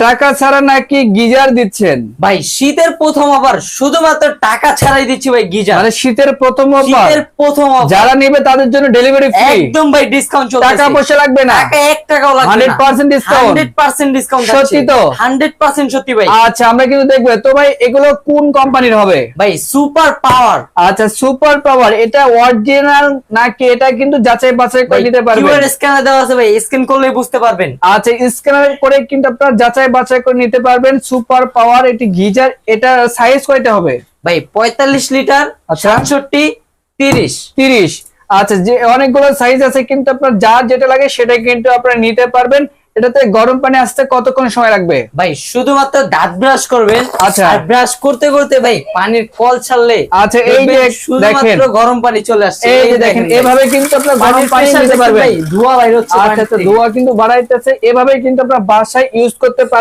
টাকা ছাড়া নাকি গিজার দিচ্ছেন? ভাই শীতের প্রথম অফার, শুধুমাত্র টাকা ছাড়াই দিচ্ছি ভাই গিজার। মানে শীতের প্রথম অফার, শীতের প্রথম অফার, যারা নেবে তাদের জন্য ডেলিভারি ফ্রি, একদম ভাই ডিসকাউন্ট চলছে, টাকা পয়সা লাগবে না, টাকা 1 টাকাও লাগবে না, 100% ডিসকাউন্ট, 100% ডিসকাউন্ট। সত্যি তো? 100% সত্যি ভাই। আচ্ছা, আমরা কিন্তু দেখবো তো ভাই এগুলো কোন কোম্পানির হবে? ভাই সুপার পাওয়ার। আচ্ছা, সুপার পাওয়ার, এটা অরিজিনাল নাকি এটা কিন্তু যাচাই বাছাই করে নিতে পারবেন? কিউআর স্ক্যানার দেওয়া আছে ভাই, স্ক্যান করলেই বুঝতে পারবেন। আচ্ছা, স্ক্যানার করে কিন্তু আপনারা যাচাই বাছাই করে নিতে পারবেন। সুপার পাওয়ার এটি গিজার, এটা সাইজ কয়টা হবে ভাই 45 লিটার, আচ্ছা 67, 30। 30। আচ্ছা, যে অনেকগুলো সাইজ আছে, কিন্তু আপনার যার যেটা লাগে সেটা কিন্তু আপনারা নিতে পারবেন। এটাতে গরম পানি আসতে কতক্ষণ সময় লাগবে? ভাই শুধুমাত্র দাঁত ব্রাশ করবেন, আচ্ছা। আর ব্রাশ করতে করতে ভাই পানির কল ছাড়লে আচ্ছা, এই যে দেখেন, শুধুমাত্র গরম পানি চলে আসছে। এই যে দেখেন, এভাবে কিন্তু আপনারা গরম পানি নিতে পারবেন। ধোয়া বাইর হচ্ছে। আচ্ছা, ধোঁয়া কিন্তু বাড়াইতেছে, এভাবে কিন্তু আপনারা বাসায় ইউজ করতে পারবেন।